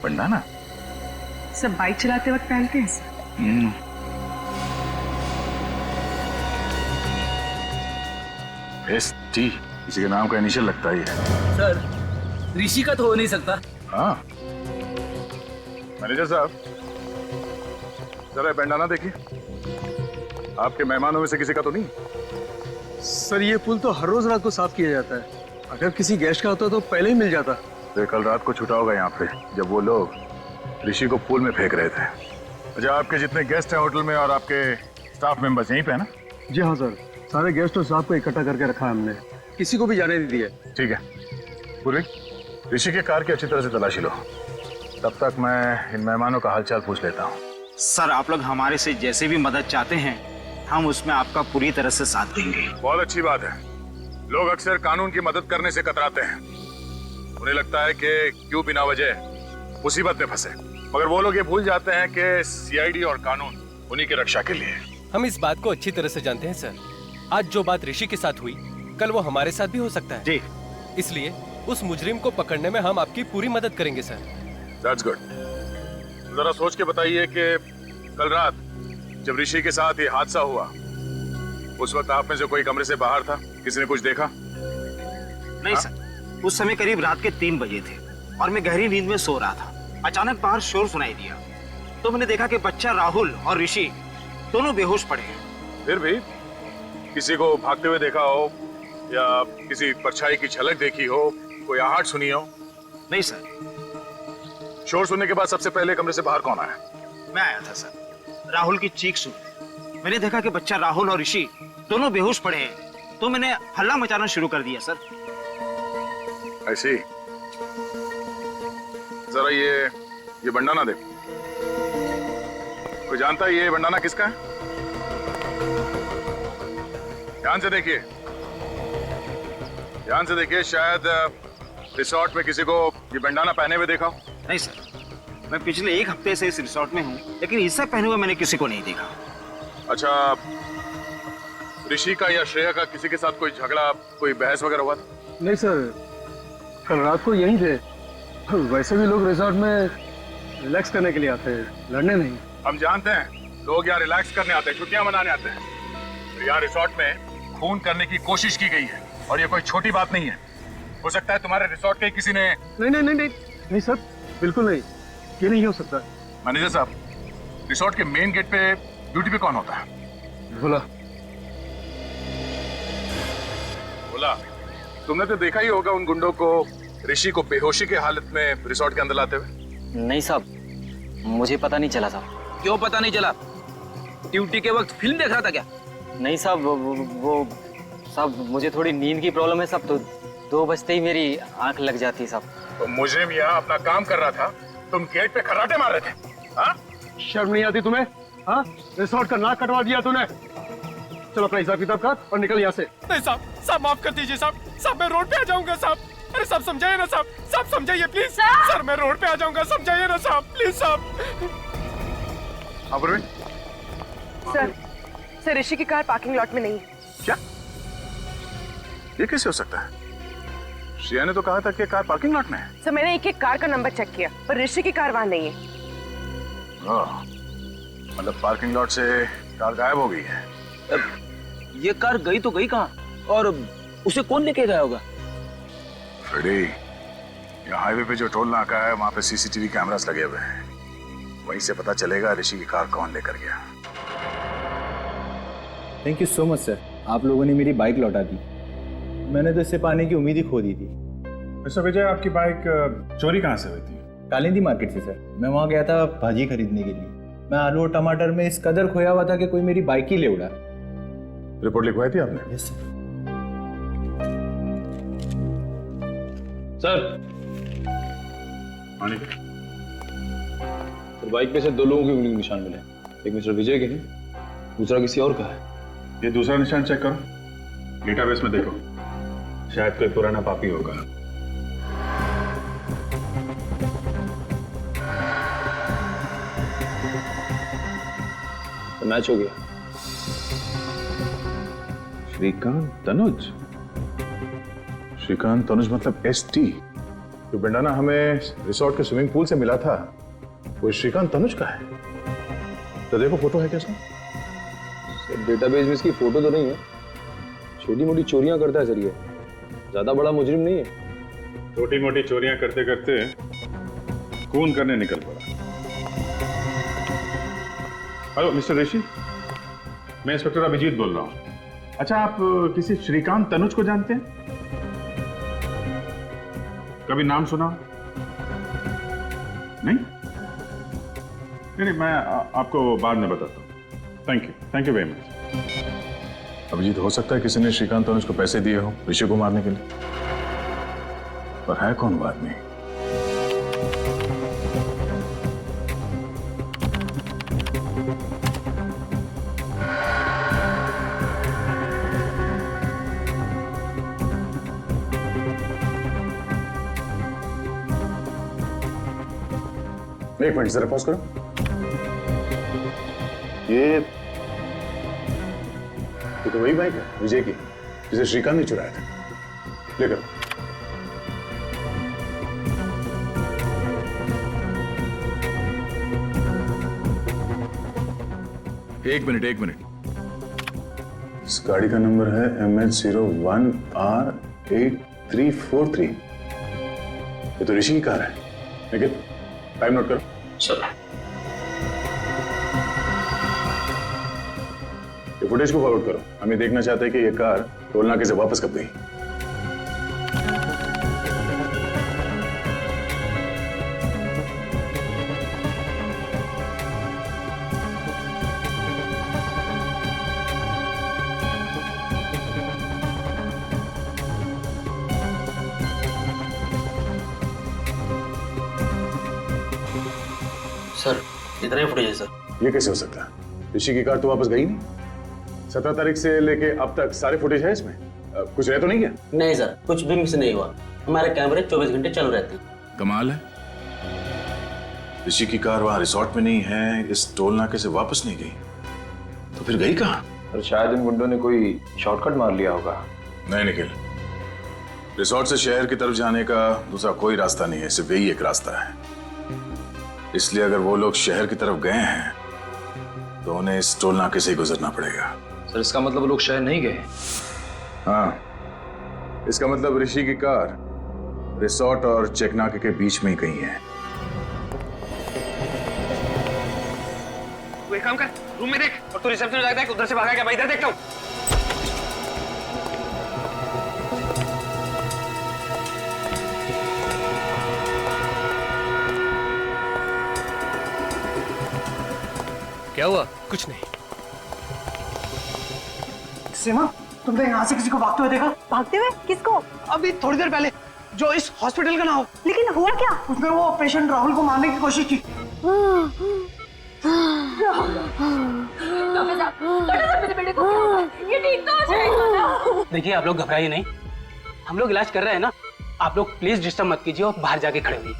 Bandana सब bike चलाते वक्त पहनते हैं सर। ST किसी के नाम का इनिशियल लगता ही है। सर ऋषि का तो हो नहीं सकता। हाँ मैनेजर साहब, जरा बंडाना देखिए, आपके मेहमानों में से किसी का तो नहीं? सर ये पुल तो हर रोज रात को साफ किया जाता है। अगर किसी गेस्ट का होता तो पहले ही मिल जाता। तो कल रात को छुटा होगा यहाँ पे जब वो लोग ऋषि को पूल में फेंक रहे थे। अच्छा, आपके जितने गेस्ट हैं होटल में और आपके स्टाफ मेंबर्स यहीं पे है ना? जी हाँ सर, सारे गेस्ट और स्टाफ को इकट्ठा करके रखा है हमने, किसी को भी जाने नहीं दिया। ठीक है पूर्वी, ऋषि के कार की अच्छी तरह से तलाशी लो, तब तक मैं इन मेहमानों का हालचाल पूछ लेता हूँ। सर आप लोग हमारे से जैसे भी मदद चाहते हैं हम उसमें आपका पूरी तरह से साथ देंगे। बहुत अच्छी बात है। लोग अक्सर कानून की मदद करने से कतराते हैं, उन्हें लगता है कि क्यों बिना वजह मुसीबत में फंसे, मगर वो लोग ये भूल जाते हैं कि CID और कानून उन्हीं की रक्षा के लिए। हम इस बात को अच्छी तरह से जानते हैं सर। आज जो बात ऋषि के साथ हुई कल वो हमारे साथ भी हो सकता है जी, इसलिए उस मुजरिम को पकड़ने में हम आपकी पूरी मदद करेंगे सर। That's good। जरा सोच के बताइए कि कल रात जब ऋषि के साथ ये हादसा हुआ उस वक्त आप में से कोई कमरे से बाहर था? किसी ने कुछ देखा? नहीं सर, उस समय करीब रात के 3 बजे थे और मैं गहरी नींद में सो रहा था। अचानक बाहर शोर सुनाई दिया तो मैंने देखा कि बच्चा राहुल और ऋषि दोनों बेहोश पड़े हैं। फिर भी किसी को भागते हुए देखा हो या किसी परछाई की झलक देखी हो, कोई आहट सुनी हो? नहीं सर। शोर सुनने के बाद सबसे पहले कमरे से बाहर कौन आया? मैं आया था सर। राहुल की चीख सुनी, मैंने देखा कि बच्चा राहुल और ऋषि दोनों बेहोश पड़े हैं तो मैंने हल्ला मचाना शुरू कर दिया सर। ऐसी जरा ये बंडाना देखो, कोई जानता है ये बंडाना किसका है? ध्यान से देखिए, ध्यान से देखिए, शायद रिसोर्ट में किसी को ये बंडाना पहने हुए देखा हो। नहीं सर, मैं पिछले 1 हफ्ते से इस रिसोर्ट में हूँ लेकिन इससे पहने हुए मैंने किसी को नहीं देखा। अच्छा, ऋषि का या श्रेया का किसी के साथ कोई झगड़ा, कोई बहस वगैरह हुआ था? नहीं सर, कल रात को यहीं थे। वैसे भी लोग रिसोर्ट में रिलैक्स करने के लिए आते हैं, लड़ने नहीं। हम जानते हैं लोग यहाँ रिलैक्स करने आते हैं, छुट्टियां मनाने आते हैं। तो यहाँ रिसोर्ट में खून करने की कोशिश की गई है और ये कोई छोटी बात नहीं है। हो सकता है तुम्हारे रिसोर्ट के किसी ने। नहीं सर, बिल्कुल नहीं, ये नहीं हो सकता। मैनेजर साहब, रिसोर्ट के मेन गेट पे ड्यूटी पे कौन होता है? भोला। भोला, तुमने तो देखा ही होगा उन गुंडों को ऋषि को बेहोशी के हालत में रिसोर्ट के अंदर लाते हुए। नहीं साहब, मुझे पता नहीं चला साहब। क्यों पता नहीं चला? ड्यूटी के वक्त फिल्म देख रहा था क्या? नहीं साहब, वो साहब मुझे थोड़ी नींद की प्रॉब्लम है साहब, तो 2 बजते ही मेरी आंख लग जाती है साहब। तो मुजरिम यहाँ अपना काम कर रहा था, तुम गेट पे खर्राटे मार रहे थे। हाँ? शर्म नहीं आती तुम्हें? हाँ, रिसोर्ट का नाक कटवा दिया तूने। चलो अपना हिसाब किताब कर और निकल यहाँ से। नहीं साहब माफ कर दीजिए साहब, मैं रोड पे आ जाऊंगा साहब। अरे साहब समझाइए ना साहब समझाइए प्लीज। सर मैं रोड पे आ जाऊंगा, समझाइए ना साहब प्लीज साहब। सर ऋषि की कार पार्किंग लॉट में नहीं है। क्या? ये कैसे हो सकता है? श्रेया ने तो कहा था कि कार पार्किंग लॉट में है। सर मैंने एक कार का नंबर चेक किया पर ऋषि की कार वहाँ नहीं है। मतलब पार्किंग लॉट से कार गायब हो गई है। ये कार गई तो गई कहाँ, और उसे कौन लेके गया होगा? फ्रेडी, यहाँ हाईवे पे जो टोल नाका है वहाँ पे CCTV कैमरास लगे हुए हैं, वहीं से पता चलेगा ऋषि की कार कौन लेकर गया। Thank you so much sir, आप लोगों ने मेरी बाइक लौटा दी। मैंने तो इससे पाने की उम्मीद ही खो दी थी। मिस्टर विजय, आपकी बाइक चोरी कहाँ से हुई थी? कालिंदी मार्केट से सर। मैं वहाँ गया था भाजी खरीदने के लिए। मैं आलू और टमाटर में इस कदर खोया हुआ था कि कोई मेरी बाइक ही ले उड़ा। रिपोर्ट लिखवाई थी आपने? Yes sir. सर तो बाइक पे से 2 लोगों के उंगली के निशान मिले, एक मिस्टर विजय के हैं, दूसरा किसी और का है। ये दूसरा निशान चेक करो, डेटाबेस में देखो, शायद कोई पुराना पापी होगा। तो मैच हो गया। श्रीकांत तनुज मतलब ST। जो बंडाना हमें रिसोर्ट के स्विमिंग पूल से मिला था वो श्रीकांत तनुज का है। तो देखो फोटो है क्या सर? डेटाबेस में इसकी फोटो तो नहीं है। छोटी मोटी चोरियां करता है सर ये, ज्यादा बड़ा मुजरिम नहीं है। छोटी मोटी चोरियां करते करते खून करने निकल पड़ा। हेलो मिस्टर ऋषि, मैं इंस्पेक्टर अभिजीत बोल रहा हूँ। अच्छा, आप किसी श्रीकांत तनुज को जानते हैं? कभी नाम सुना? नहीं नहीं, मैं आपको बाद में बताता हूँ। Thank you very much. Abhijeet, हो सकता है किसी ने श्रीकांत तनुज को पैसे दिए हो ऋषि को मारने के लिए, पर है कौन वो आदमी? एक मिनट जरा पॉज करो। ये तो वही बाइक है विजय की जिसे श्रीकांत ने चुराया था। लेकर एक मिनट। इस गाड़ी का नंबर है MH01R8343। ये तो ऋषि की कार है। लेकिन टाइम नोट करो सर। ये फुटेज को फॉरवर्ड करो। हम ये देखना चाहते हैं कि ये कार टोल नाके से वापस कब गई। सर इतना ही फुटेज है सर। ये कैसे हो सकता है? ऋषि की कार तो वापस गई नहीं। 17 तारीख से लेके अब तक सारे फुटेज है इसमें। कुछ रह तो नहीं गया? नहीं सर, कुछ भी मिस नहीं हुआ। हमारे कैमरे 24 घंटे चालू रहते हैं। कमाल है, ऋषि की कार वहां रिसोर्ट में नहीं है, इस टोल नाके से वापस नहीं गई, तो फिर गई कहाँ? और शायद इन गुंडों ने कोई शॉर्टकट मार लिया होगा। नहीं निखिल, रिसोर्ट से शहर की तरफ जाने का दूसरा कोई रास्ता नहीं है, सिर्फ यही एक रास्ता है। इसलिए अगर वो लोग शहर की तरफ गए हैं तो उन्हें इस टोल नाके से ही गुजरना पड़ेगा। सर इसका मतलब वो लोग शहर नहीं गए? हाँ, इसका मतलब ऋषि की कार रिसोर्ट और चेक नाके के बीच में ही कहीं है। तू एक काम कर, रूम में देख, और तू रिसेप्शन में जाके देख उधर से भागा क्या। मैं इधर देखता हूँ। क्या हुआ? कुछ नहीं। सीमा, तुमने यहाँ से किसी को भागते हुए देखा? भागते हुए? किसको? अभी थोड़ी देर पहले, जो इस हॉस्पिटल का ना हो। लेकिन हुआ क्या? उसने वो पेशेंट राहुल को मारने की कोशिश की। ये ठीक तो हो जाएगा ना? देखिए आप लोग घबराइए नहीं, हम लोग इलाज कर रहे हैं ना। आप लोग प्लीज डिस्टर्ब मत कीजिए और बाहर जाके खड़े होइए।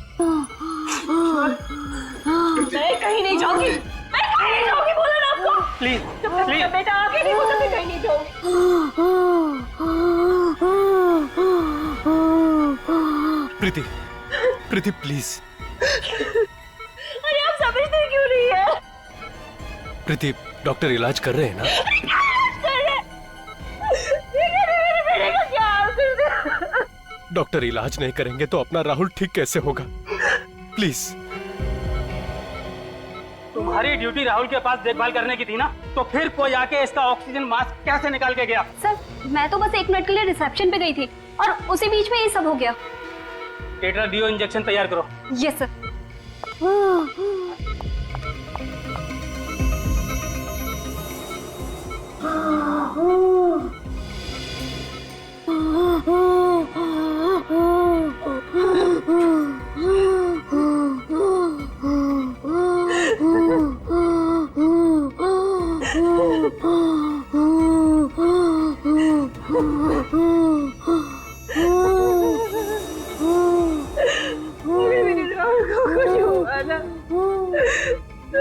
मैं कहीं नहीं जाऊंगी, मैं कहीं नहीं जाऊंगी, बोला ना आपको। प्लीज प्लीज बेटा, आगे नहीं बोला, मैं कहीं नहीं जाऊंगी। प्रीति प्लीज। अरे आप समझते क्यों नहीं है? प्रीति, डॉक्टर इलाज कर रहे हैं ना? डॉक्टर इलाज नहीं करेंगे तो अपना राहुल ठीक कैसे होगा? प्लीज। तुम्हारी ड्यूटी राहुल के पास देखभाल करने की थी ना, तो फिर कोई आके इसका ऑक्सीजन मास्क कैसे निकाल के गया? सर, मैं तो बस 1 मिनट के लिए रिसेप्शन पे गई थी और उसी बीच में ये सब हो गया। टेट्राडियो इंजेक्शन तैयार करो। Yes sir.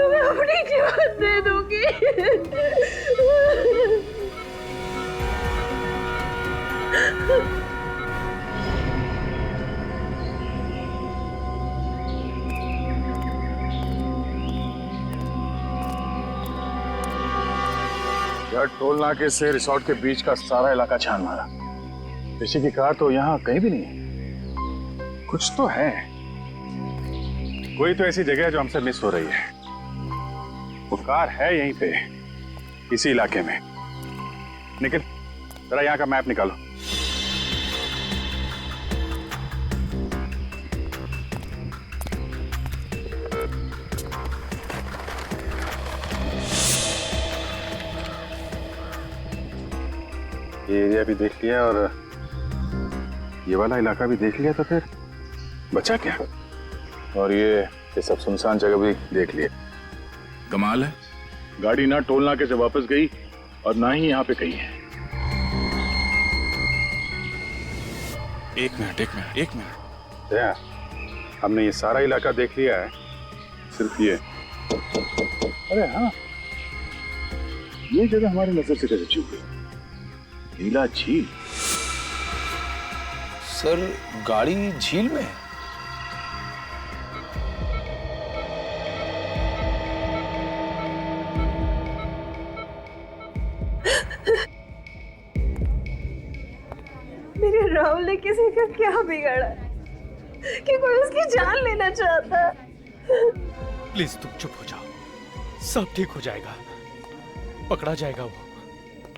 मैं अपनी जीवन दे दूंगी। सर टोल नाके से रिसोर्ट के बीच का सारा इलाका छान मारा। ऋषि की कार तो यहाँ कहीं भी नहीं है। कुछ तो है, कोई तो ऐसी जगह है जो हमसे मिस हो रही है। वो कार है यहीं पे, इसी इलाके में। निखिल, जरा यहाँ का मैप निकालो। ये एरिया भी देख लिया और ये वाला इलाका भी देख लिया, तो फिर बचा क्या? और ये सब सुनसान जगह भी देख लिया। कमाल है, गाड़ी ना टोल नाके से वापस गई और ना ही यहाँ पे कहीं है। एक मिनट। दया, हमने ये सारा इलाका देख लिया है, सिर्फ ये। अरे हाँ, ये जगह हमारी नजर से कैसे चूक गई? नीला झील। सर गाड़ी झील में है? मेरे राहुल ने किसी का क्या बिगाड़ा कि कोई उसकी जान लेना चाहता? प्लीज तुम चुप हो जाओ, सब ठीक हो जाएगा। पकड़ा जाएगा,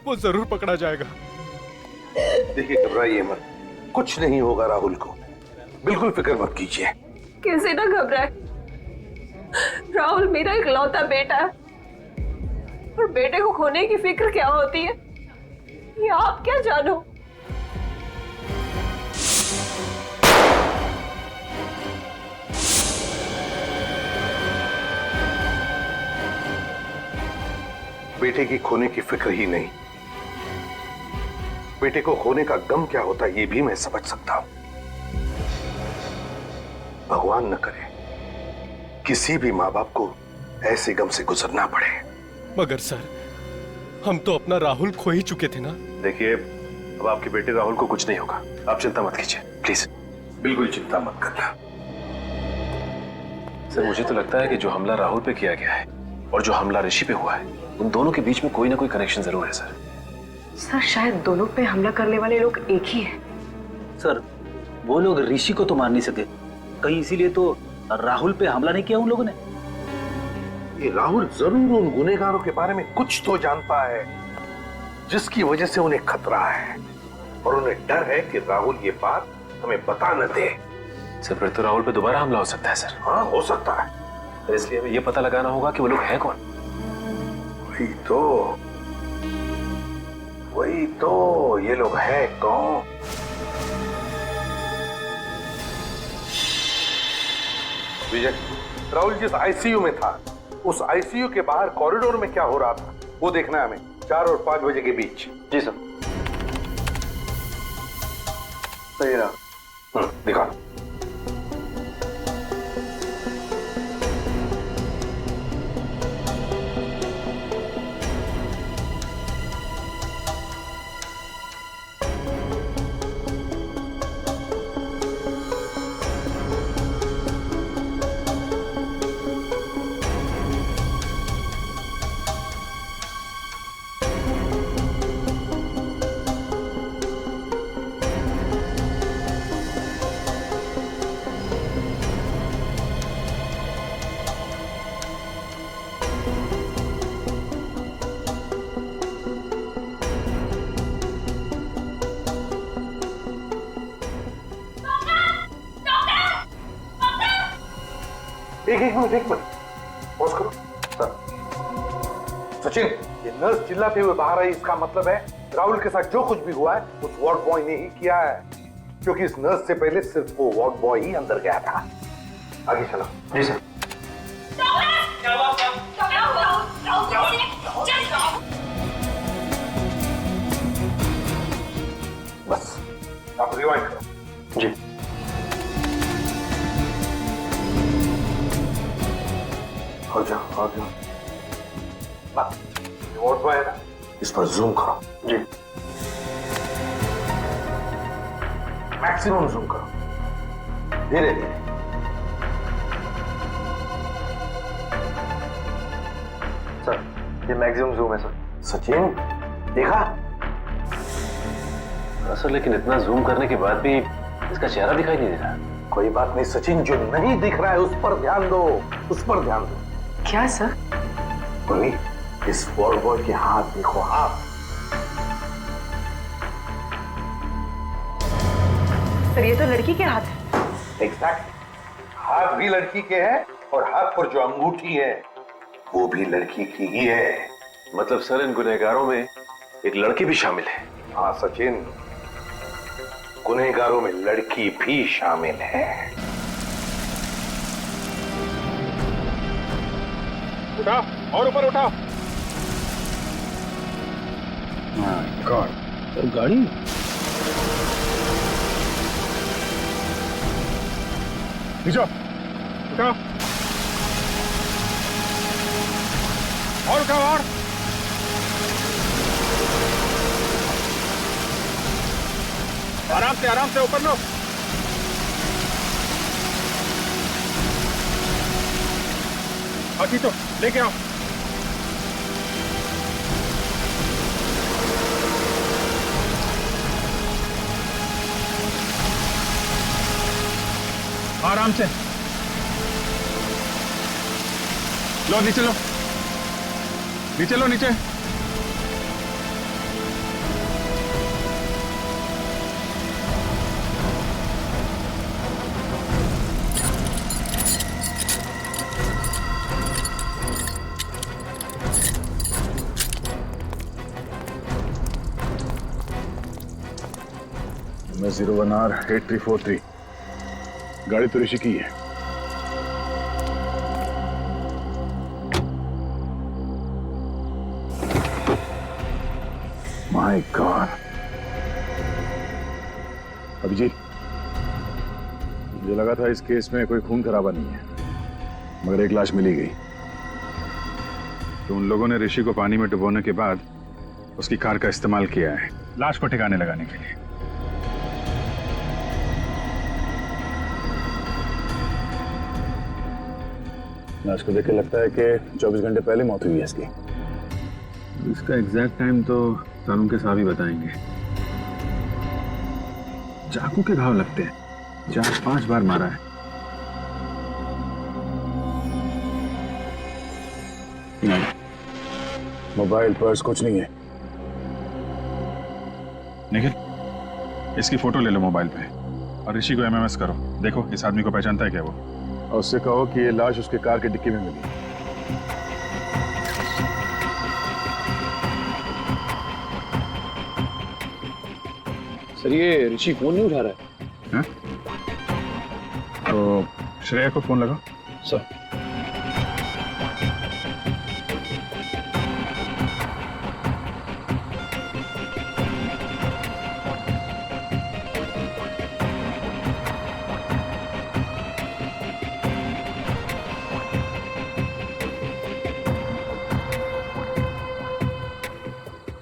वो जरूर पकड़ा जाएगा। देखिए, घबराइए मत, कुछ नहीं होगा राहुल को, बिल्कुल फिक्र मत कीजिए। कैसे ना घबराए, राहुल मेरा इकलौता बेटा है और बेटे को खोने की फिक्र क्या होती है ये आप क्या जानो। बेटे की खोने की फिक्र ही नहीं, बेटे को खोने का गम क्या होता है ये भी मैं समझ सकता हूं। भगवान न करे किसी भी माँ बाप को ऐसे गम से गुजरना पड़े। मगर सर, हम तो अपना राहुल खो ही चुके थे ना। देखिए, अब आपके बेटे राहुल को कुछ नहीं होगा, आप चिंता मत कीजिए, प्लीज बिल्कुल चिंता मत करना। सर मुझे तो लगता है कि जो हमला राहुल पे किया गया है और जो हमला ऋषि पे हुआ है, उन दोनों के बीच में कोई ना कोई कनेक्शन जरूर है सर। सर शायद दोनों पे हमला करने वाले लोग एक ही हैं। सर वो लोग ऋषि को तो मार नहीं सके, कहीं इसीलिए तो राहुल पे हमला नहीं किया उन लोगों ने। ये राहुल जरूर उन गुनहगारों के बारे में कुछ तो जानता है जिसकी वजह से उन्हें खतरा है, और उन्हें डर है कि राहुल ये बात हमें बता न दे। सर फिर तो राहुल पे दोबारा हमला हो सकता है सर। हाँ, हो सकता है। तो इसलिए हमें ये पता लगाना होगा कि वो लोग हैं कौन। वही तो ये लोग हैं कौन? विजय, राहुल जिस आईसीयू में था, उस आईसीयू के बाहर कॉरिडोर में क्या हो रहा था वो देखना है हमें, 4 और 5 बजे के बीच। जी सर। सही रहा। दिखा। एक मिनट पॉज करो। सर, सचिन, ये नर्स चिल्लाते हुए बाहर आई, इसका मतलब है राहुल के साथ जो कुछ भी हुआ है उस वार्ड बॉय ने ही किया है, क्योंकि इस नर्स से पहले सिर्फ वो वार्ड बॉय ही अंदर गया था। आगे चलो। जी सर। बस आप रिवाइंड करो। जी। हो जाओ। वार्ड बॉय है ना, इस पर जूम करो। जी। मैक्सिमम जूम करो, धीरे धीरे। सर ये मैक्सिमम जूम है सर। सचिन, देखा? सर लेकिन इतना जूम करने के बाद भी इसका चेहरा दिखाई नहीं दे रहा। कोई बात नहीं सचिन, जो नहीं दिख रहा है उस पर ध्यान दो, उस पर ध्यान दो। क्या सर? बोली, इस बॉल बॉय के हाथ देखो, हाथ। सर ये तो लड़की के हाथ है। एग्जैक्ट, हाथ भी लड़की के हैं और हाथ पर जो अंगूठी है वो भी लड़की की ही है। मतलब सर इन गुनहगारों में एक लड़की भी शामिल है? हाँ सचिन, गुनहगारों में लड़की भी शामिल है। उठा और ऊपर उठा। गॉड, गाड़ी नीचे उठा और उठा और आराम से ऊपर लो। बाकी तो लेके आओ। आराम से लो, नीचे लो, नीचे लो, नीचे। मैं 01R8343, गाड़ी तो ऋषि की है। My God. अभिजीत, मुझे लगा था इस केस में कोई खून खराबा नहीं है, मगर एक लाश मिली गई। तो उन लोगों ने ऋषि को पानी में डुबोने के बाद उसकी कार का इस्तेमाल किया है लाश को ठिकाने लगाने के लिए। लाश को देख के लगता है कि 24 घंटे पहले मौत हुई है इसकी। इसका एग्जैक्ट टाइम तो कानून के साहब ही बताएंगे। चाकू के घाव लगते हैं, 4-5 बार मारा है। नहीं, मोबाइल पर्स कुछ नहीं है। निखिल, इसकी फोटो ले लो मोबाइल पे और ऋषि को एमएमएस करो। देखो इस आदमी को पहचानता है क्या वो, और उससे कहो कि ये लाश उसके कार के डिक्की में मिली। सर ये ऋषि फोन नहीं उठा रहा है। हाँ? तो श्रेया को फोन लगाओ। सर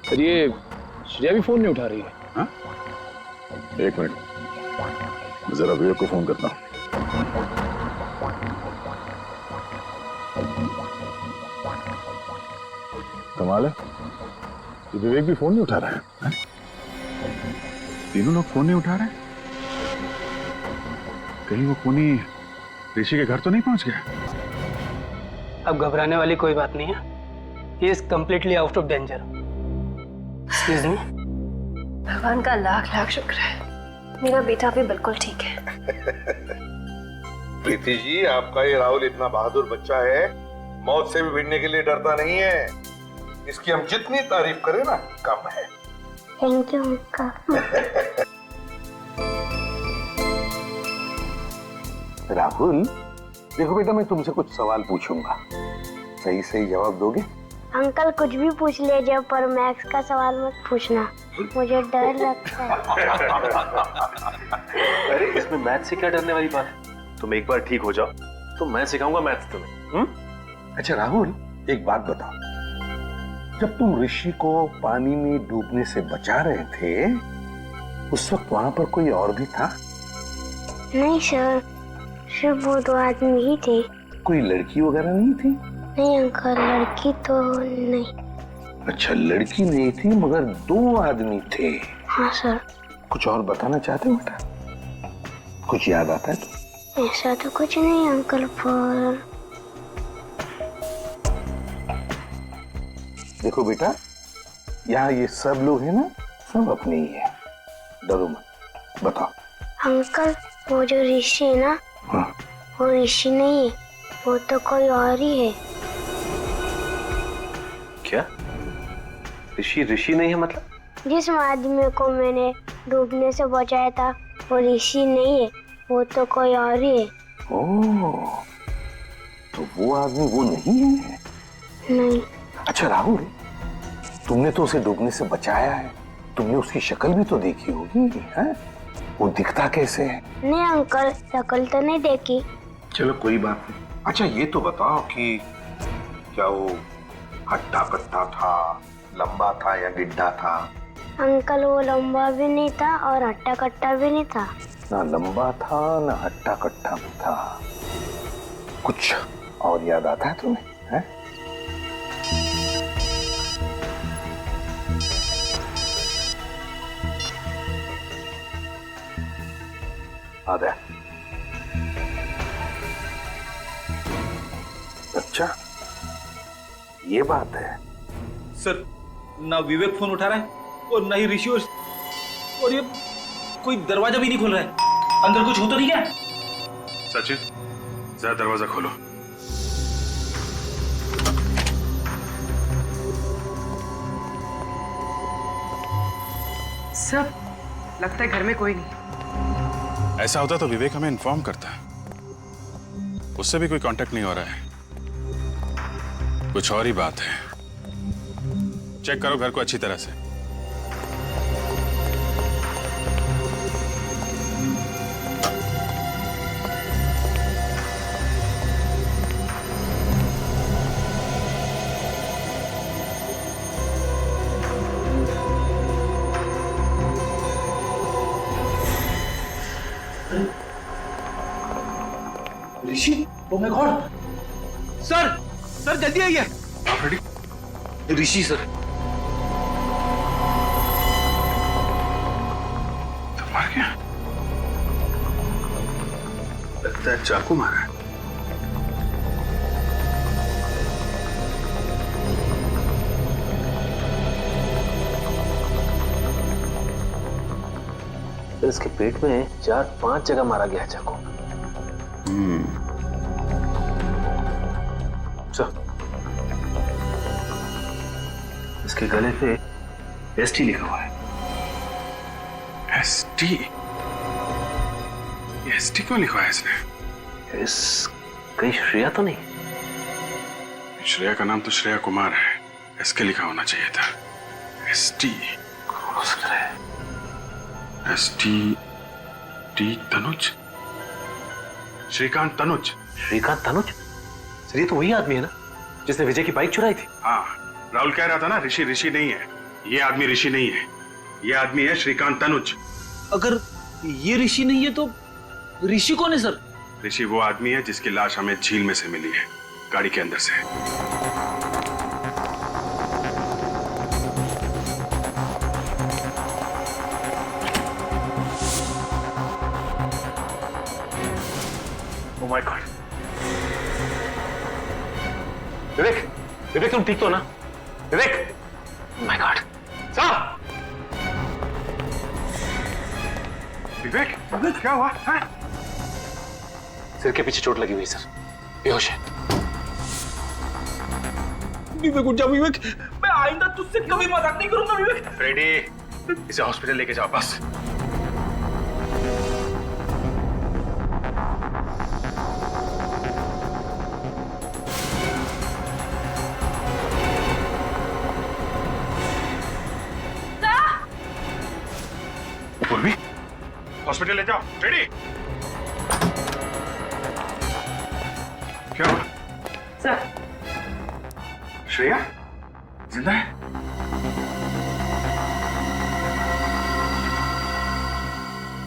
सर ये श्रेया भी फोन नहीं उठा रही है। हाँ? एक मिनट, जरा विवेक को फोन करता हूं। कमाल है, ये विवेक भी फोन नहीं उठा रहा है। हाँ? तीनों लोग फोन नहीं उठा रहे हैं। कहीं वो खूनी ऋषि के घर तो नहीं पहुंच गया? अब घबराने वाली कोई बात नहीं है। He is completely out of danger. Excuse me. भगवान का लाख लाख शुक्र है, मेरा बेटा भी बिल्कुल ठीक है। प्रीति जी, आपका ये राहुल इतना बहादुर बच्चा है, मौत से भी भिड़ने के लिए डरता नहीं है। इसकी हम जितनी तारीफ करें ना कम है। Thank you uncle. राहुल, देखो बेटा, मैं तुमसे कुछ सवाल पूछूंगा, सही सही जवाब दोगे? अंकल कुछ भी पूछ लीजिए, पर मैथ्स का सवाल मत पूछना, मुझे डर लगता है। अरे इसमें मैथ से क्या डरने वाली बात है? तुम एक बार ठीक हो जाओ तो मैं सिखाऊंगा मैथ्स तुम्हें। अच्छा राहुल, एक बात बताओ, जब तुम ऋषि को पानी में डूबने से बचा रहे थे, उस वक्त वहां पर कोई और भी था? नहीं सर, सिर्फ वो 2 आदमी ही थे। कोई लड़की वगैरह नहीं थी? नहीं अंकल, लड़की तो नहीं। अच्छा, लड़की नहीं थी मगर 2 आदमी थे। हाँ सर। कुछ और बताना चाहते हो बेटा? कुछ याद आता है तो? ऐसा तो कुछ नहीं अंकल, पर देखो बेटा, यहाँ ये सब लोग हैं ना, सब अपने ही है, डरो मत। बताओ। अंकल वो जो ऋषि है ना, हाँ। वो ऋषि नहीं है, वो तो कोई और ही है। क्या? ऋषि नहीं है मतलब? जिस आदमी को मैंने डूबने से बचाया था वो ऋषि नहीं है, वो तो कोई और ही है। ओह, तो वो आदमी वो नहीं है? नहीं। अच्छा राहुल, तुमने तो उसे डूबने से बचाया है, तुमने उसकी शक्ल भी तो देखी होगी, हैं? वो दिखता कैसे है? नहीं अंकल, शक्ल तो नहीं देखी। चलो कोई बात नहीं। अच्छा ये तो बताओ कि क्या वो हट्टा कट्टा था, लंबा था या गिड्ढा था? अंकल वो लंबा भी नहीं था और हट्टा कट्टा भी नहीं था। ना लंबा था ना हट्टा कट्टा भी था। कुछ और याद आता है तुम्हें? हैं? आता है? अच्छा ये बात है। सर ना विवेक फोन उठा रहा है और ना ही ऋषि, और ये कोई दरवाजा भी नहीं खोल रहा है। अंदर कुछ हो तो नहीं क्या? सचिन जरा दरवाजा खोलो। सर लगता है घर में कोई नहीं। ऐसा होता तो विवेक हमें इन्फॉर्म करता, उससे भी कोई कांटेक्ट नहीं हो रहा है। कुछ और ही बात है, चेक करो घर को अच्छी तरह से। ऋषि, ओ माय गॉड! सर जल्दी आइए। ऋषि सर। तो मर गया? लगता है चाकू मारा है। इसके पेट में 4-5 जगह मारा गया चाकू। इसके गले पे एसटी लिखा हुआ है। एसटी? एसटी क्यों लिखा है इसने? इस कहीं श्रेया तो नहीं? श्रेया का नाम तो श्रेया कुमार है, एसके लिखा होना चाहिए था। एसटी हो सकता है। ST T Tanuj, Shrikant Tanuj. Shrikant Tanuj? Sir ये तो वही आदमी है ना जिसने विजय की बाइक चुराई थी? हाँ, राहुल कह रहा था ना ऋषि नहीं है। ये आदमी ऋषि नहीं है, ये आदमी है श्रीकांत तनुज। अगर ये ऋषि नहीं है तो ऋषि कौन है सर? ऋषि वो आदमी है जिसकी लाश हमें झील में से मिली है, गाड़ी के अंदर से। ओह माय गॉड! विवेक तुम ठीक तो ना? विवेक! Oh my God! साहब! विवेक क्या हुआ? सिर के पीछे चोट लगी हुई सर, बेहोश है। विवेक उठ जा विवेक, मैं आइंदा तुझसे कभी मजाक नहीं करूंगा विवेक। फ्रेडी, इसे हॉस्पिटल लेके जाओ बस। पूर्वी, हॉस्पिटल ले जाओ। फ्रेडी, क्या हुआ? सर श्रेया जिंदा है?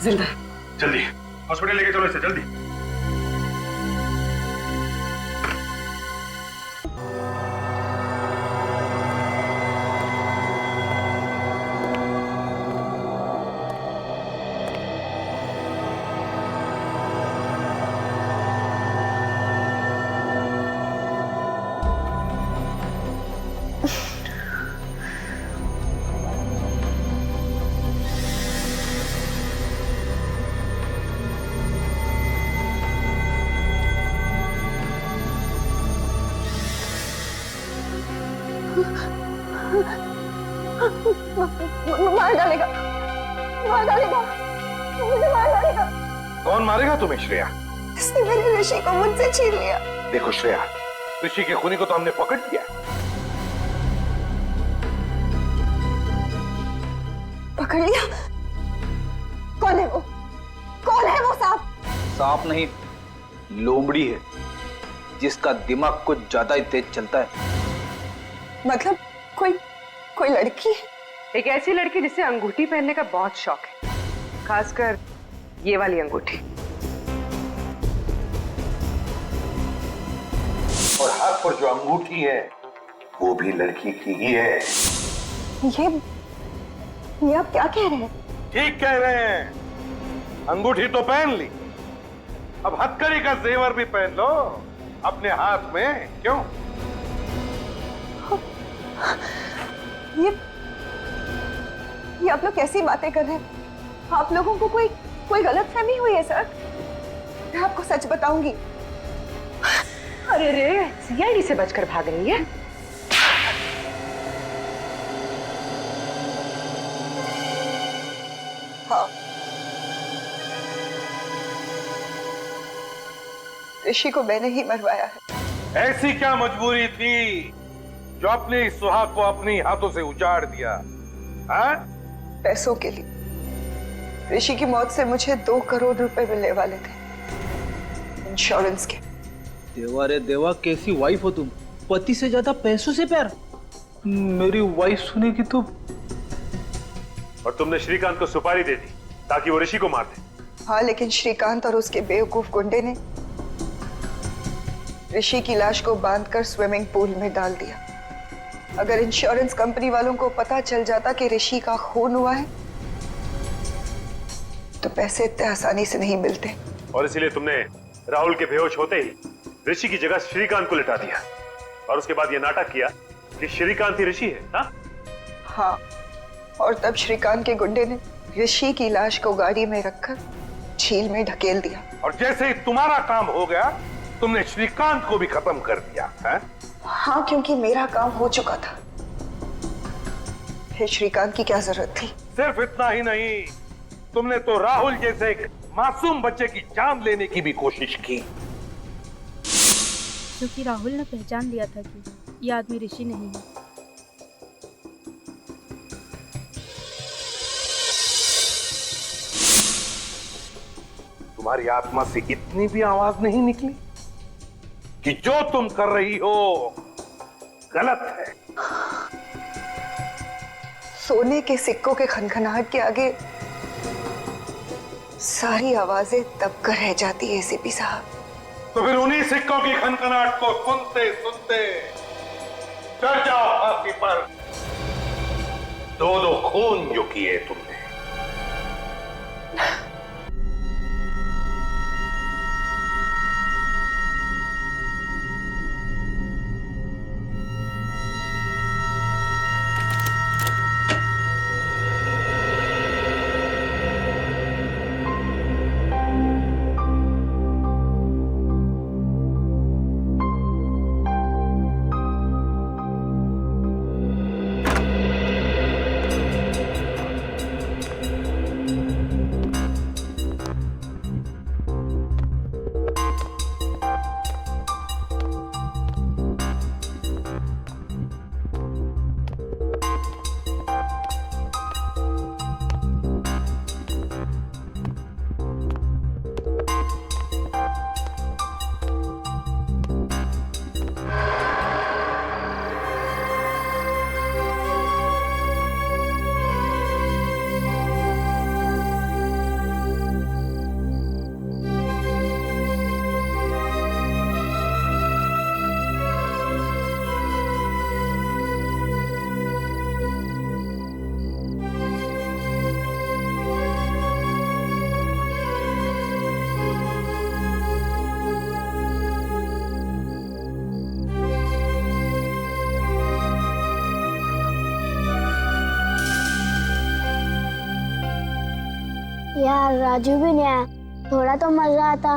जिंदा। जल्दी हॉस्पिटल लेके चलो इसे, जल्दी। मार डालेगा, मार डालेगा, मुझे मार डालेगा। कौन मारेगा तुम्हें श्रेया? इसने मेरे ऋषि को मुझसे छीन लिया। देखो श्रेया, ऋषि के खूनी को तो हमने पकड़ लिया। पकड़ लिया? कौन है वो? कौन है वो सांप? सांप नहीं, लोमड़ी है, जिसका दिमाग कुछ ज्यादा ही तेज चलता है। मतलब कोई लड़की है? एक ऐसी लड़की जिसे अंगूठी पहनने का बहुत शौक है, खासकर ये वाली अंगूठी। और हाथ पर जो अंगूठी है वो भी लड़की की ही है। ये आप क्या कह रहे हैं? ठीक कह रहे हैं। अंगूठी तो पहन ली, अब हथकड़ी का जेवर भी पहन लो अपने हाथ में। क्यों? ये आप लोग कैसी बातें कर रहे हैं? आप लोगों को कोई गलतफहमी हुई है सर। मैं आपको सच बताऊंगी। अरे रे, सीआईडी से बचकर भाग रही है। हाँ, ऋषि को मैंने ही मरवाया है। ऐसी क्या मजबूरी थी जो अपने इस सुहाग को अपने हाथों से उजाड़ दिया? हाँ? पैसों के लिए। ऋषि की मौत से मुझे 2 करोड़ रुपए मिलने वाले थे, इंश्योरेंस के। देवा रे देवा, कैसी वाइफ हो तुम, पति से ज्यादा पैसों से प्यार। मेरी वाइफ सुनेगी तो। और तुमने श्रीकांत को सुपारी दे दी ताकि वो ऋषि को मार दे। हाँ, लेकिन श्रीकांत और उसके बेवकूफ गुंडे ने ऋषि की लाश को बांधकर स्विमिंग पूल में डाल दिया। अगर इंश्योरेंस कंपनी वालों को पता चल जाता कि ऋषि का खून हुआ है तो पैसे इतने आसानी से नहीं मिलते। और इसीलिए तुमने राहुल के बेहोश होते ही ऋषि की जगह श्रीकांत को लिटा दिया और उसके बाद ये नाटक किया कि श्रीकांत ही ऋषि है। हाँ, और तब श्रीकांत के गुंडे ने ऋषि की लाश को गाड़ी में रखकर झील में ढकेल दिया। और जैसे ही तुम्हारा काम हो गया तुमने श्रीकांत को भी खत्म कर दिया है? हाँ, क्योंकि मेरा काम हो चुका था। फिर श्रीकांत की क्या जरूरत थी? सिर्फ इतना ही नहीं, तुमने तो राहुल जैसे एक मासूम बच्चे की जान लेने की भी कोशिश की। क्योंकि राहुल ने पहचान लिया था कि ये आदमी ऋषि नहीं है। तुम्हारी आत्मा से इतनी भी आवाज नहीं निकली कि जो तुम कर रही हो गलत है? सोने के सिक्कों के खनखनाहट के आगे सारी आवाजें दबकर रह जाती है एसीपी साहब। तो फिर उन्हीं सिक्कों की खनखनाहट को सुनते सुनते चढ़ जाओ फांसी पर। 2 खून जो किए तुमने। यार राजू भी नहीं आया, थोड़ा तो मजा आता।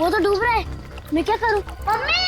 वो तो डूब रहा है, मैं क्या करूं? मम्मी!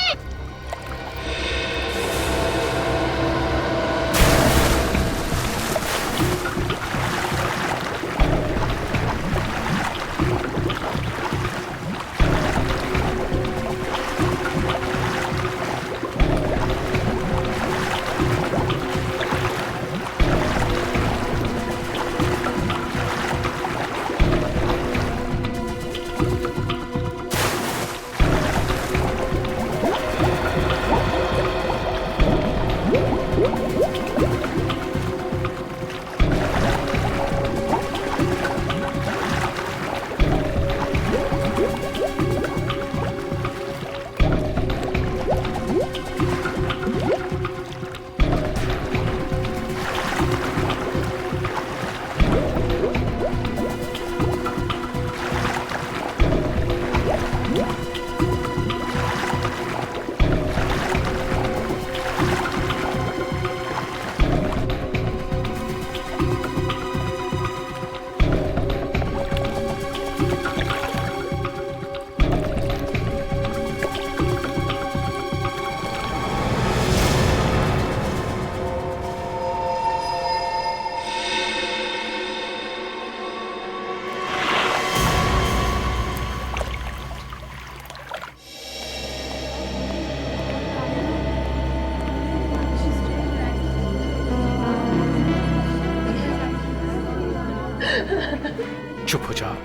चुप हो जाओ।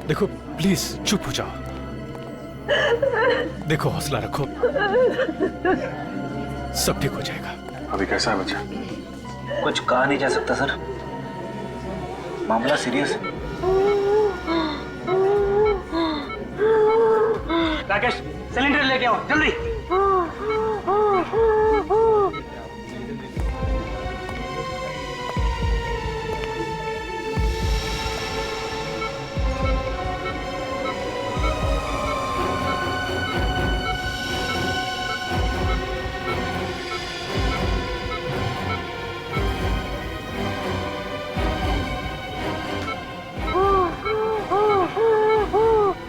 देखो प्लीज चुप हो जाओ। देखो हौसला रखो, सब ठीक हो जाएगा। अभी कैसा है बच्चा? कुछ कहा नहीं जा सकता सर, मामला सीरियस है। राकेश सिलेंडर लेके आओ जल्दी।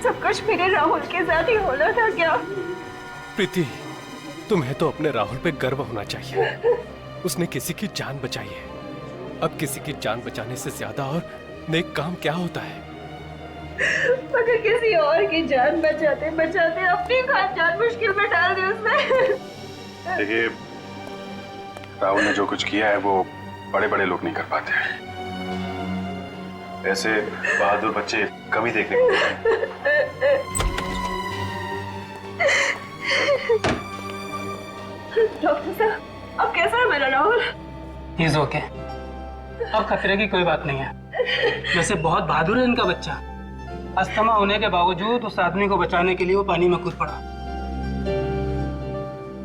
सब कुछ मेरे राहुल के साथ ही होना था क्या? प्रीति, तुम्हें तो अपने राहुल पे गर्व होना चाहिए। उसने किसी की जान बचाई है। अब किसी की जान बचाने से ज्यादा और नेक काम क्या होता है? मगर किसी और की जान बचाते बचाते अपनी खास जान मुश्किल में डाल दी उसने। देखिए, राहुल ने जो कुछ किया है वो बड़े बड़े लोग नहीं कर पाते हैं। ऐसे बहादुर बच्चे कभी देखने को मिलते हैं। डॉक्टर साहब, अब कैसा है मेरा राहुल? ही इज ओके, अब खतरे की कोई बात नहीं है। वैसे बहुत बहादुर है इनका बच्चा। अस्थमा होने के बावजूद उस आदमी को बचाने के लिए वो पानी में कूद पड़ा,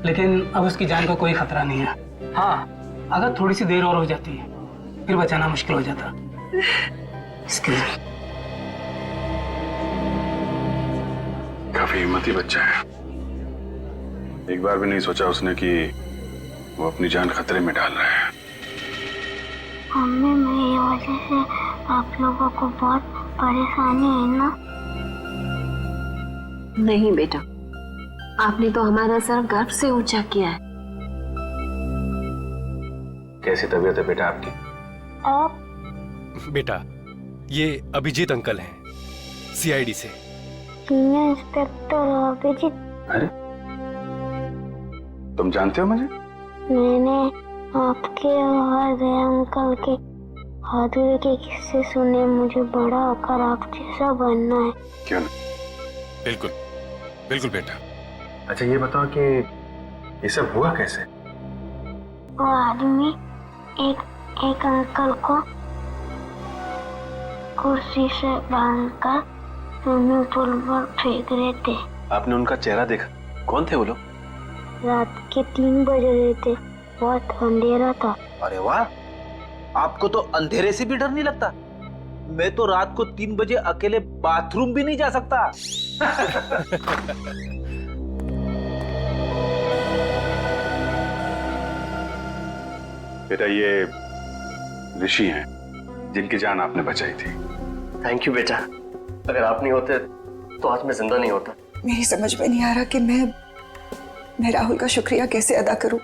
लेकिन अब उसकी जान का कोई खतरा नहीं है। हाँ, अगर थोड़ी सी देर और हो जाती है फिर बचाना मुश्किल हो जाता। काफी हिम्मती बच्चा है। एक बार भी नहीं सोचा उसने कि वो अपनी जान खतरे में डाल रहा है। मम्मी, मेरी वजह से आप लोगों को बहुत परेशानी है ना? नहीं बेटा, आपने तो हमारा सर गर्व से ऊंचा किया है। कैसी तबीयत है बेटा आपकी? आप बेटा, ये अभिजीत अंकल हैं, सीआईडी से। Senior inspector Abhijeet? अरे, तुम जानते हो मुझे? मैंने आपके और दया अंकल के बहादुरी के किस्से सुने। मुझे बड़ा होकर आप जैसा बनना है। क्यों नहीं? बिल्कुल बिल्कुल बेटा। अच्छा ये बताओ कि ये सब हुआ कैसे? वो आदमी एक अंकल को कुर्सी से बांधकर स्विमिंग पूल पर फेंक रहे थे। आपने उनका चेहरा देखा? कौन थे वो लोग? रात के 3 बज रहे थे, बहुत अंधेरा था। अरे वाह, आपको तो अंधेरे से भी डर नहीं लगता? मैं तो रात को 3 बजे अकेले बाथरूम भी नहीं जा सकता। बेटा, ये ऋषि हैं जिनकी जान आपने बचाई थी। थैंक यू बेटा, अगर आप नहीं होते तो आज मैं जिंदा नहीं होता। मेरी समझ में नहीं आ रहा कि मैं राहुल का शुक्रिया कैसे अदा करूं।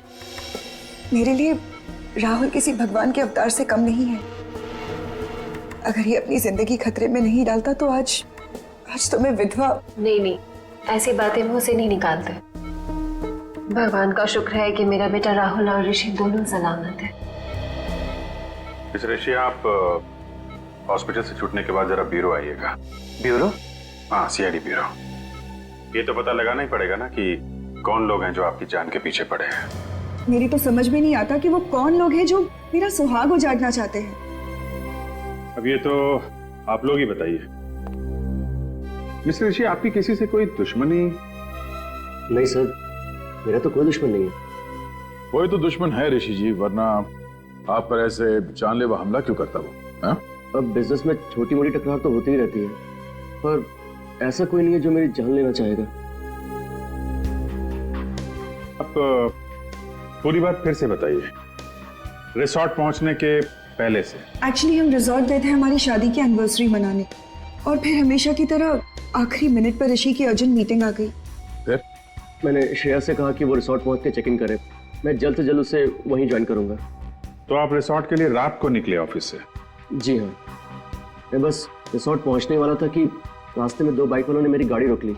मेरे लिए राहुल किसी भगवान के अवतार से कम नहीं है। अगर ये अपनी जिंदगी खतरे में नहीं डालता तो आज तो मैं विधवा। नहीं, ऐसी बातें मुंह से नहीं निकालते। भगवान का शुक्र है कि मेरा बेटा राहुल और ऋषि दोनों सलामत है। मिस ऋषि, आप हॉस्पिटल से छूटने के बाद जरा ब्यूरो आइएगा। ब्यूरो? हाँ, सीआईडी ब्यूरो। ये तो पता लगाना ही पड़ेगा ना कि कौन लोग हैं जो आपकी जान के पीछे पड़े हैं। मेरी तो समझ में नहीं आता कि वो कौन लोग हैं जो मेरा सुहाग उजाड़ना चाहते हैं। अब ये तो आप लोग ही बताइए। मिस्टर ऋषि, आपकी किसी से कोई दुश्मनी? नहीं सर, मेरा तो कोई दुश्मन नहीं है। कोई तो दुश्मन है ऋषि जी, वरना आप पर ऐसे जानलेवा हमला क्यों करता वो? हाँ? अब बिजनेस में छोटी मोटी टकरार तो होती ही रहती है, पर ऐसा कोई नहीं है जो मेरी जान लेना चाहेगा। आप पूरी बात फिर से बताइए, रिसोर्ट पहुंचने के पहले से। एक्चुअली हम रिजॉर्ट गए थे हमारी शादी की एनिवर्सरी मनाने, और फिर हमेशा की तरह आखिरी मिनट पर ऋषि की अर्जेंट मीटिंग आ गई। फिर मैंने श्रेया से कहा कि वो रिसोर्ट पहुंच के चेक इन करे। मैं जल्द से जल्द उसे वहीं ज्वाइन करूंगा। तो आप रिसोर्ट के लिए रात को निकले ऑफिस से? जी हाँ, मैं बस रिसोर्ट पहुंचने वाला था कि रास्ते में 2 बाइक वालों ने मेरी गाड़ी रोक ली।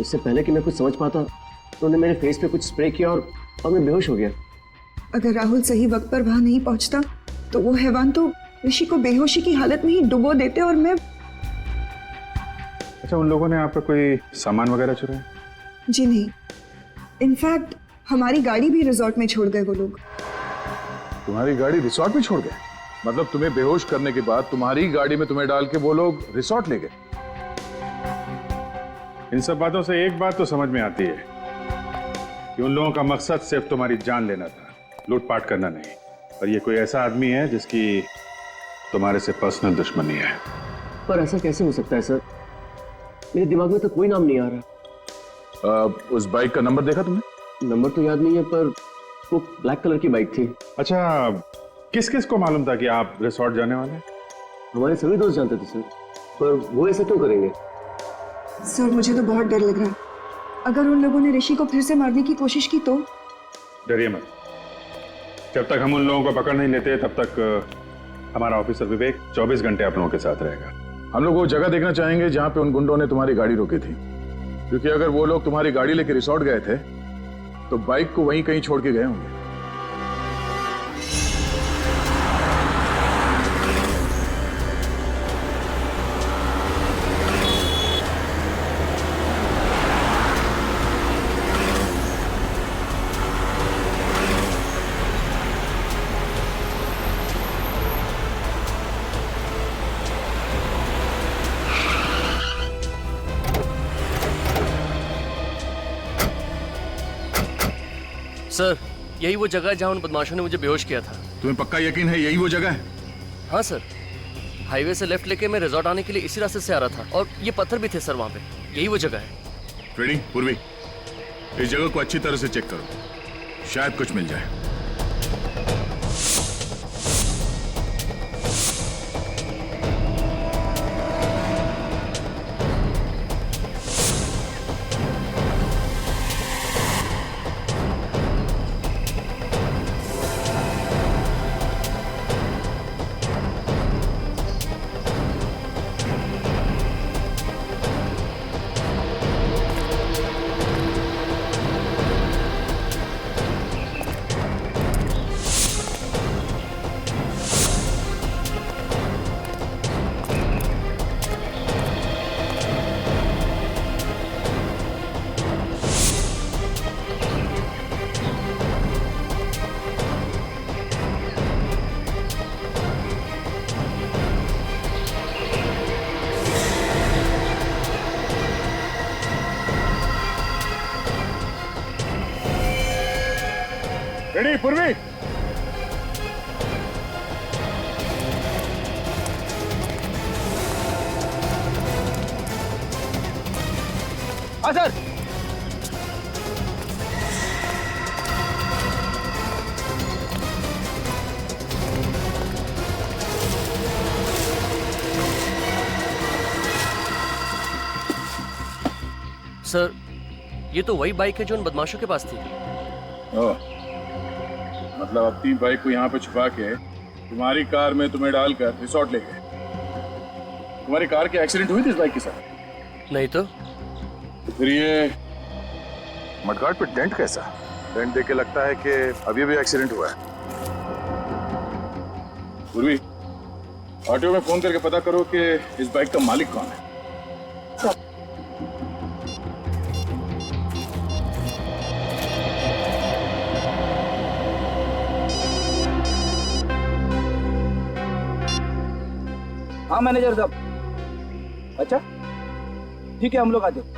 इससे पहले कि मैं कुछ समझ पाता तो उन्होंने मेरे फेस पे कुछ स्प्रे किया और मैं बेहोश हो गया। अगर राहुल सही वक्त पर वहां नहीं पहुंचता तो वो हैवान तो ऋषि को बेहोशी की हालत में ही डुबो देते और मैं। अच्छा, उन लोगों ने आपका कोई सामान वगैरह चुराया? जी नहीं, इनफैक्ट हमारी गाड़ी भी रिसोर्ट में छोड़ गए वो लोग। तुम्हारी गाड़ी रिसोर्ट में छोड़ गए? मतलब तुम्हें बेहोश करने के बाद तुम्हारी गाड़ी में तुम्हें डाल के वो लोग रिसोर्ट ले गए? इन सब बातों से एक बात तो समझ में आती है कि उन लोगों का मकसद सिर्फ तुम्हारी जान लेना था, लूटपाट करना नहीं। और ये कोई ऐसा आदमी है जिसकी तुम्हारे से पर्सनल दुश्मनी है। पर ऐसा कैसे हो सकता है सर? मेरे दिमाग में तो कोई नाम नहीं आ रहा। उस बाइक का नंबर देखा तुमने? नंबर तो याद नहीं है, पर वो ब्लैक कलर की बाइक थी। अच्छा, किस किस को मालूम था कि आप रिसोर्ट जाने वाले हैं? हमारे सभी दोस्त जानते थे सर, पर वो ऐसा क्यों करेंगे? सर मुझे तो बहुत डर लग रहा है। अगर उन लोगों ने ऋषि को फिर से मारने की कोशिश की तो? डरिए मत, जब तक हम उन लोगों को पकड़ नहीं लेते तब तक हमारा ऑफिसर विवेक 24 घंटे आप लोगों के साथ रहेगा। हम लोग वो जगह देखना चाहेंगे जहां पे उन गुंडों ने तुम्हारी गाड़ी रोकी थी, क्योंकि अगर वो लोग तुम्हारी गाड़ी लेके रिसोर्ट गए थे तो बाइक को वहीं कहीं छोड़ के गए होंगे। सर, यही वो जगह है जहां उन बदमाशों ने मुझे बेहोश किया था। तुम्हें पक्का यकीन है यही वो जगह है? हाँ सर, हाईवे से लेफ्ट लेके मैं रिजॉर्ट आने के लिए इसी रास्ते से आ रहा था, और ये पत्थर भी थे सर वहां पे। यही वो जगह है। फ्रेडी, पूर्वी, इस जगह को अच्छी तरह से चेक करो, शायद कुछ मिल जाए। रेडी पूर्वी? हाँ सर। सर, ये तो वही बाइक है जो उन बदमाशों के पास थी। ओह, मतलब अपनी बाइक को यहाँ पे छुपा के तुम्हारी कार में तुम्हें डालकर रिसोर्ट ले गए। तुम्हारी कार की एक्सीडेंट हुई थी इस बाइक के साथ? नहीं तो फिर ये मडगार्ड पे डेंट कैसा? डेंट देख के लगता है कि अभी भी एक्सीडेंट हुआ है। पूर्वी, ऑटो में फोन करके पता करो कि इस बाइक का मालिक कौन है। हाँ मैनेजर साहब। अच्छा ठीक है, हम लोग आते हैं।